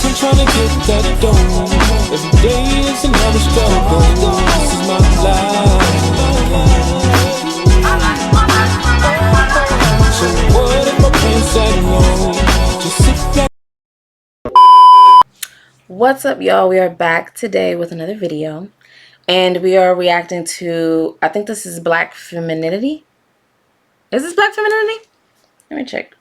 I'm trying to get that dough. Every day is another struggle. This is my life. So what if my plans said no? Just sit back. What's up, y'all? We are back today with another video, and we are reacting to, I think this is Black Femininity. Is this Black Femininity? Let me check,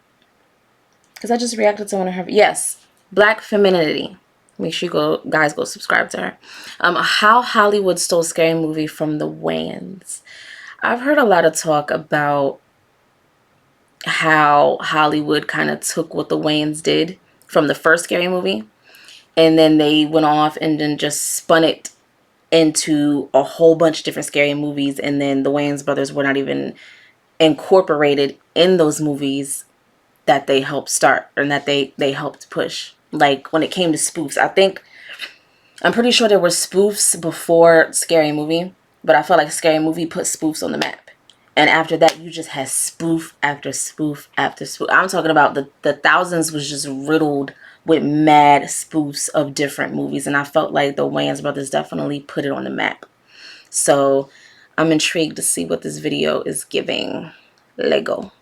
because I just reacted to one of her. Yes, Black Femininity. Make sure you guys go subscribe to her. How Hollywood Stole Scary Movie from the Wayans. I've heard a lot of talk about how Hollywood kind of took what the Wayans did from the first Scary Movie, and then they went off and then just spun it into a whole bunch of different scary movies. And then the Wayans brothers were not even incorporated in those movies that they helped start and that they helped push. Like when it came to spoofs, I'm pretty sure there were spoofs before Scary Movie, but I feel like Scary Movie put spoofs on the map. And after that, you just had spoof after spoof after spoof. I'm talking about the thousands was just riddled with mad spoofs of different movies, and I felt like the Wayans brothers definitely put it on the map. So I'm intrigued to see what this video is giving. Lego.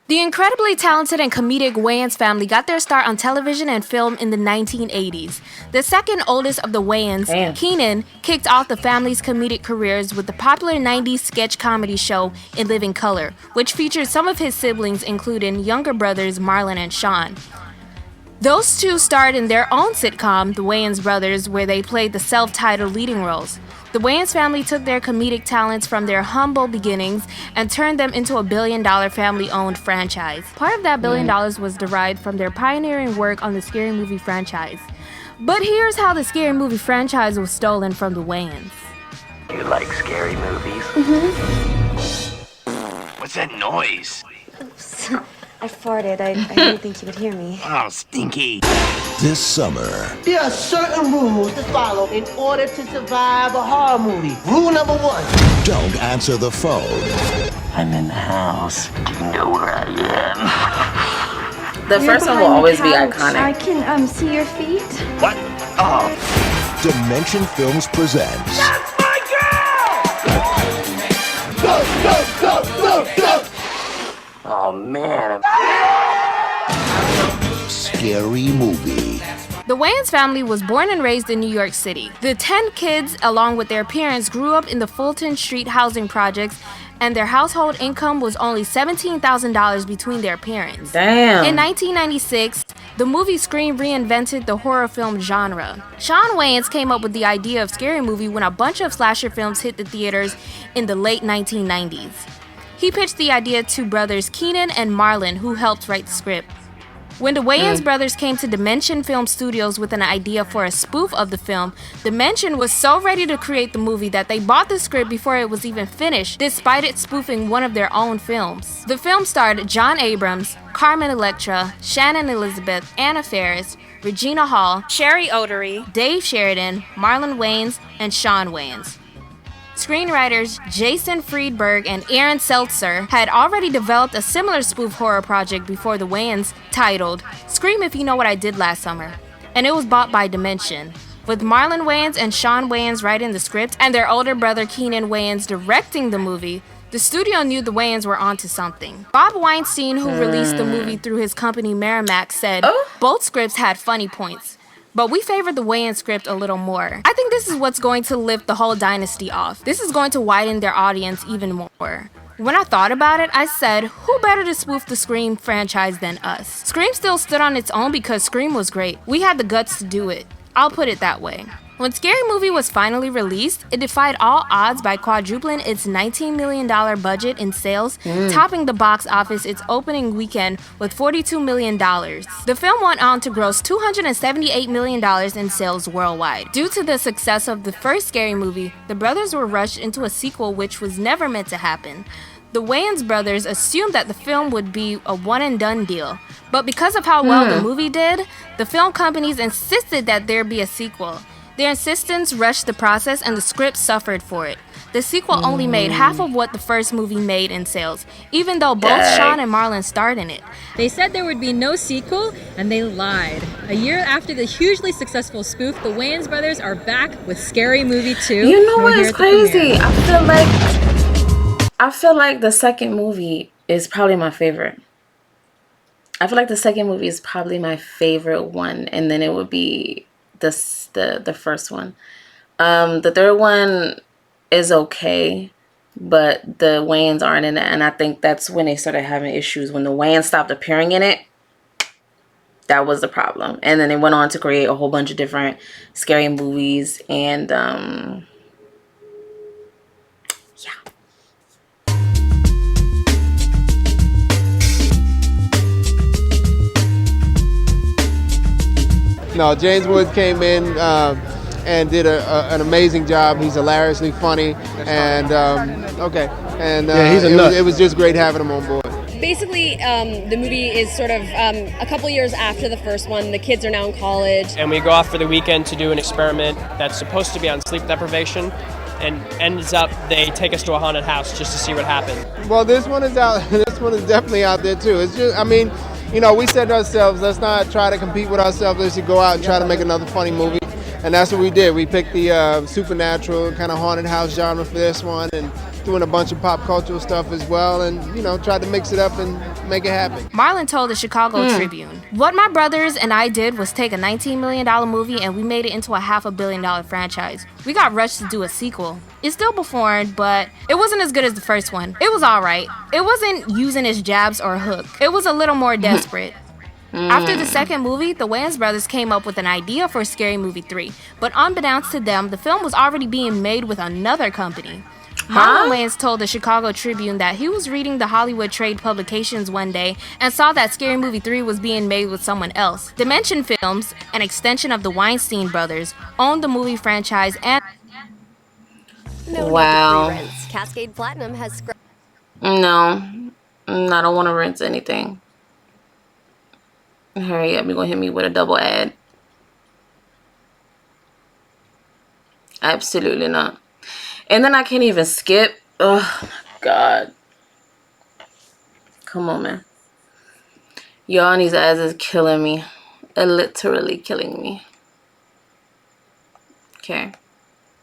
The incredibly talented and comedic Wayans family got their start on television and film in the 1980s. The second oldest of the Wayans, Keenan, kicked off the family's comedic careers with the popular 90s sketch comedy show In Living Color, which featured some of his siblings, including younger brothers Marlon and Sean. Those two starred in their own sitcom, The Wayans Brothers, where they played the self-titled leading roles. The Wayans family took their comedic talents from their humble beginnings and turned them into a billion-dollar family-owned franchise. Part of that $1 billion was derived from their pioneering work on the Scary Movie franchise. But here's how the Scary Movie franchise was stolen from the Wayans. You like scary movies? What's that noise? Oops. I farted. I didn't think you would hear me. Oh, stinky. This summer, there are certain rules to follow in order to survive a horror movie. Rule number 1. don't answer the phone. I'm in the house. Do you know where I am? The first one will always be iconic. I can see your feet. What? Oh. Dimension Films presents That's my girl! Go, go, go, go, go! Oh, man. Scary Movie. The Wayans family was born and raised in New York City. The 10 kids, along with their parents, grew up in the Fulton Street housing projects, and their household income was only $17,000 between their parents. Damn. In 1996, the movie Scream reinvented the horror film genre. Shawn Wayans came up with the idea of Scary Movie when a bunch of slasher films hit the theaters in the late 1990s. He pitched the idea to brothers Keenan and Marlon, who helped write the script. When the Wayans brothers came to Dimension Film Studios with an idea for a spoof of the film, Dimension was so ready to create the movie that they bought the script before it was even finished, despite it spoofing one of their own films. The film starred John Abrams, Carmen Electra, Shannon Elizabeth, Anna Faris, Regina Hall, Sherry Odery, Dave Sheridan, Marlon Wayans, and Shawn Wayans. Screenwriters Jason Friedberg and Aaron Seltzer had already developed a similar spoof horror project before the Wayans, titled Scream If You Know What I Did Last Summer, and it was bought by Dimension. With Marlon Wayans and Shawn Wayans writing the script and their older brother Keenan Wayans directing the movie, the studio knew the Wayans were onto something. Bob Weinstein, who released the movie through his company Merrimack, said both scripts had funny points, but we favored the Wayans script a little more. I think this is what's going to lift the whole dynasty off. This is going to widen their audience even more. When I thought about it, I said, who better to spoof the Scream franchise than us? Scream still stood on its own because Scream was great. We had the guts to do it. I'll put it that way. When Scary Movie was finally released, it defied all odds by quadrupling its $19 million budget in sales, topping the box office its opening weekend with $42 million. The film went on to gross $278 million in sales worldwide. Due to the success of the first Scary Movie, the brothers were rushed into a sequel which was never meant to happen. The Wayans brothers assumed that the film would be a one-and-done deal, but because of how well the movie did, the film companies insisted that there be a sequel. Their insistence rushed the process and the script suffered for it. The sequel only made half of what the first movie made in sales, even though both Sean and Marlon starred in it. They said there would be no sequel, and they lied. A year after the hugely successful spoof, the Wayans brothers are back with Scary Movie 2. You know what is crazy? I feel like the second movie is probably my favorite. I feel like the second movie is probably my favorite one, and then it would be the first one. The third one is okay, but the Wayans aren't in it, and I think that's when they started having issues. When the Wayans stopped appearing in it, that was the problem. And then they went on to create a whole bunch of different scary movies, and yeah. No, James Woods came in and did an amazing job. He's hilariously funny, and he's a nut. It was just great having him on board. Basically, the movie is sort of a couple years after the first one. The kids are now in college. And we go off for the weekend to do an experiment that's supposed to be on sleep deprivation, and ends up they take us to a haunted house just to see what happened. Well, this one is out. This one is definitely out there too. It's just, I mean, you know, we said to ourselves, let's not try to compete with ourselves. Let's just go out and try to make another funny movie. And that's what we did. We picked the supernatural kind of haunted house genre for this one, and doing a bunch of pop cultural stuff as well, and, you know, tried to mix it up and make it happen. Marlon told the Chicago Tribune, "What my brothers and I did was take a $19 million movie and we made it into a $500 million franchise. We got rushed to do a sequel. It still performed, but it wasn't as good as the first one. It was alright. It wasn't using its jabs or hook. It was a little more desperate." After the second movie, the Wayans brothers came up with an idea for Scary Movie 3, but unbeknownst to them, the film was already being made with another company. Marlon Wayans told the Chicago Tribune that he was reading the Hollywood trade publications one day and saw that Scary Movie 3 was being made with someone else. Dimension Films, an extension of the Weinstein brothers, owned the movie franchise and... Wow. Cascade Platinum has... No, I don't want to rent anything. Hurry up, you're going to hit me with a double ad. Absolutely not. And then I can't even skip. Oh, my God. Come on, man. Y'all, these ads is killing me. Literally killing me. Okay.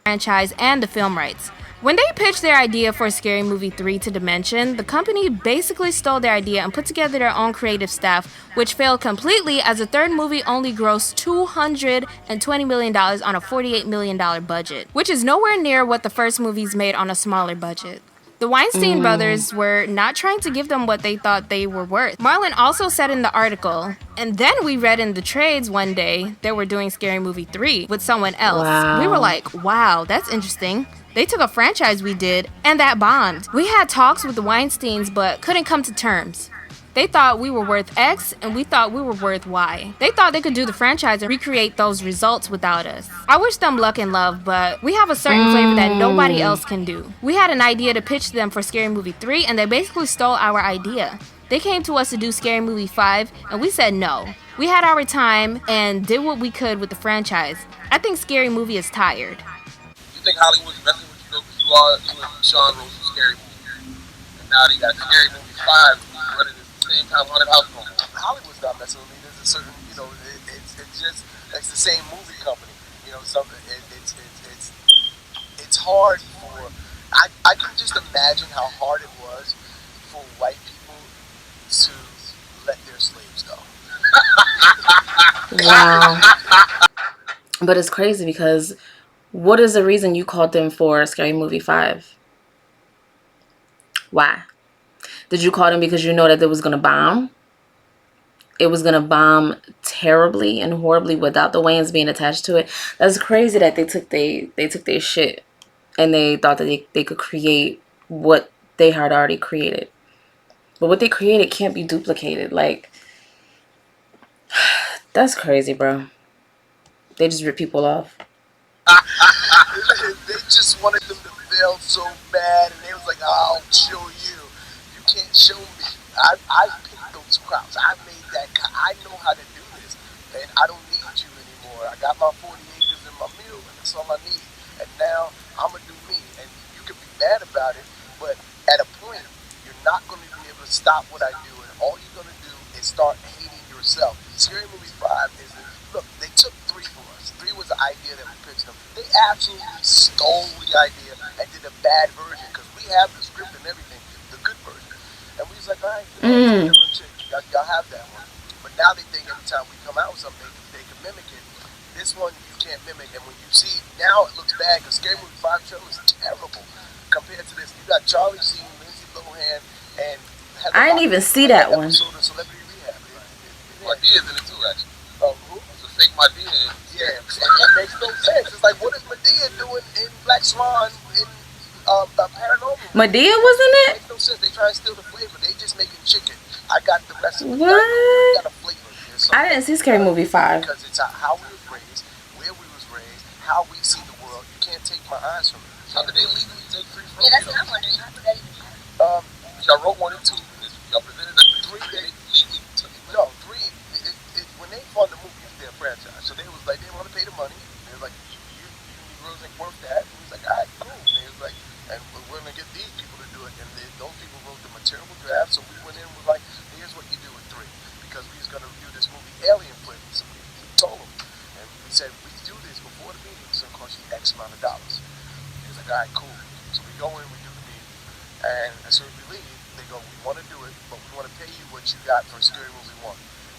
franchise and the film rights. When they pitched their idea for Scary Movie 3 to Dimension, the company basically stole their idea and put together their own creative staff, which failed completely as the third movie only grossed $220 million on a $48 million budget, which is nowhere near what the first movies made on a smaller budget. The Weinstein brothers were not trying to give them what they thought they were worth. Marlon also said in the article, and then we read in the trades one day they were doing Scary Movie 3 with someone else. Wow. We were like, wow, that's interesting. They took a franchise we did, and that bombed. We had talks with the Weinsteins, but couldn't come to terms. They thought we were worth X, and we thought we were worth Y. They thought they could do the franchise and recreate those results without us. I wish them luck and love, but we have a certain flavor that nobody else can do. We had an idea to pitch them for Scary Movie 3, and they basically stole our idea. They came to us to do Scary Movie 5, and we said no. We had our time and did what we could with the franchise. I think Scary Movie is tired. You think Hollywood's messing with you though, because you and Sean wrote some Scary Movie, and now they got Scary Movie 5 running at the same time haunted house going on. Hollywood's not messing with me. There's a certain, it's the same movie company. Something. It's hard for. I can just imagine how hard it was for white people to let their slaves go. Wow. But it's crazy because what is the reason you called them for Scary Movie 5? Why? Did you call them because you know that it was going to bomb? It was going to bomb terribly and horribly without the Wayans being attached to it. That's crazy that they took their shit and they thought that they could create what they had already created. But what they created can't be duplicated. Like, that's crazy, bro. They just rip people off. They just wanted them to fail so bad, and they was like, I'll show you. You can't show me. I picked those crops. I made that. I know how to do this, and I don't need you anymore. I got my 40 acres and my mill, and that's all I need. And now I'm gonna do me, and you can be to stop what I do, and all you're gonna do is start hating yourself. Scary Movie 5 is look. They took 3 from us. 3 was the idea that we pitched them. They absolutely stole the idea and did a bad version because we have the script and everything, the good version. And we was like, all right, y'all have that one. But now they think every time we come out with something, they can mimic it. This one you can't mimic, and when you see now it looks bad because Scary Movie 5 show is terrible compared to this. You got Charlie Sheen, Lindsay Lohan, and I didn't even see that one. Celebrity Rehab. Medea's in it too, actually. Who? It's a fake Medea. Yeah, it makes no sense. It's like, what is Medea doing in Black Swan in Paranormal? Medea was in it? It makes no sense. They try to steal the flavor. They just making chicken. I got the recipe. What? Got a flavor. I didn't see Scary Movie 5. Because it's how we was raised, where we was raised, how we see the world. You can't take my eyes from it. How did they legally take 3 from you? Yeah, that's what I'm wondering. How did that even happen? Y'all wrote 1 and 2. Y'all presented a 3. They legally took it. No, 3. When they fund the movie, it's their franchise. So they was like, they want to pay the money. They was like, you Negroes ain't worth that. And he was like, all right, cool. And they was like, and we're going to get these people to do it. And those people wrote the material draft. So we went in and was like, here's what you do with 3. Because we was going to do this movie Alien Flip. So we told them. And we said, we do this before the meeting. It's going to cost you X amount of dollars. He was like, all right, cool. So we go in, we do the meeting. And as soon as we leave, they go, we want to do it, but we want to pay you what you got for Scary Movie 1.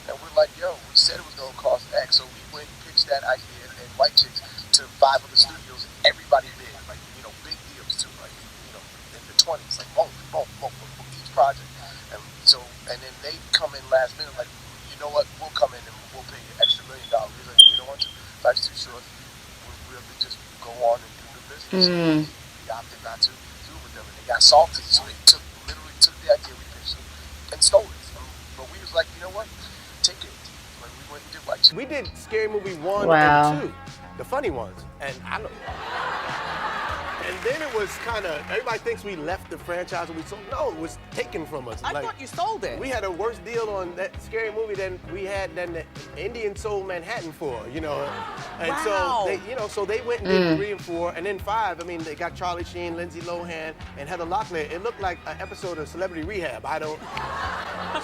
And we're like, yo, we said it was going to cost X. So we went and pitched that idea and White Chicks to 5 of the studios. And everybody bid. Like, big deals too. Like, in the 20s. Like, boom, boom, boom, boom, each project. And so, and then they come in last minute like, you know what, we'll come in and we'll pay you extra $1 million. We're like, we don't want to. Life's too short. We'll just go on and do the business. So we opted not to do it with them. And they got salty. So they literally took the idea we pitched them and stole it. But we was like, you know what? Take it. Like, we went and did White Chicks. We did Scary Movie 1 Wow. and 2, the funny ones. And then it was kind of, everybody thinks we left the franchise and we sold. No, it was taken from us. I thought you sold it. We had a worse deal on that Scary Movie than the Indian sold Manhattan for, And Wow. so they, so they went and did 3 and 4, and then 5. I mean, they got Charlie Sheen, Lindsay Lohan, and Heather Locklear. It looked like an episode of Celebrity Rehab.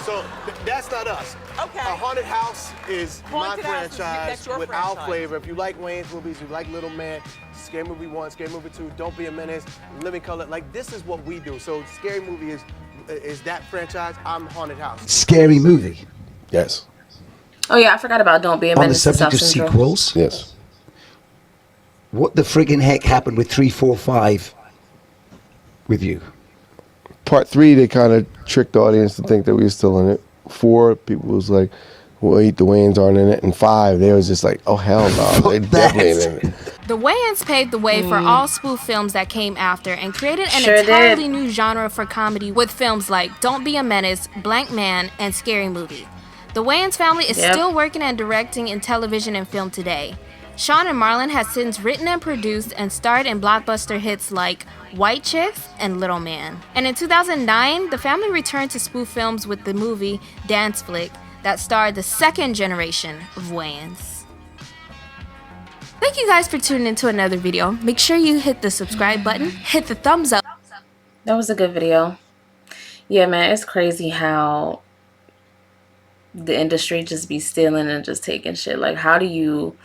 So that's not us. Okay. A Haunted House is Haunted my House is- franchise that's your with our franchise. flavor. If you like Wayans movies, you like Little Man, Scary Movie 1, Scary Movie 2, Don't Be a Menace, Living Color, like this is what we do. So Scary Movie is that franchise. I'm Haunted House. Scary Movie. Yes. Oh yeah, I forgot about Don't Be a On the Menace to subject of Self-Control. sequels, Yes. what the friggin' heck happened with 3, 4, 5 with you? Part 3, they kind of tricked the audience to think that we were still in it. 4, people was like, wait, the Wayans aren't in it. And 5, they was just like, oh, hell no, they definitely ain't in it. The Wayans paved the way for all spoof films that came after and created an Sure entirely did. new genre for comedy with films like Don't Be a Menace, Blank Man, and Scary Movie. The Wayans family is still working and directing in television and film today. Sean and Marlon has since written and produced and starred in blockbuster hits like White Chicks and Little Man. And in 2009, the family returned to spoof films with the movie Dance Flick that starred the second generation of Wayans. Thank you guys for tuning into another video. Make sure you hit the subscribe button, hit the thumbs up. That was a good video. Yeah, man, it's crazy how the industry just be stealing and just taking shit. Like, how do you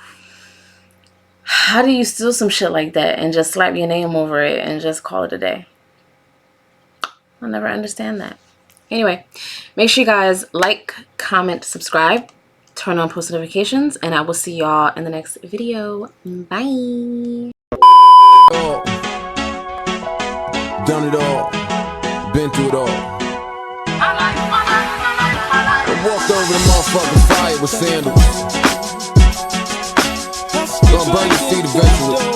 steal some shit like that and just slap your name over it and just call it a day? I'll never understand that. Anyway, make sure you guys like, comment, subscribe, turn on post notifications, and I will see y'all in the next video. Bye. Done it all, been through it all. I walked over the motherfucking fire with sandals. Gonna burn your feet eventually.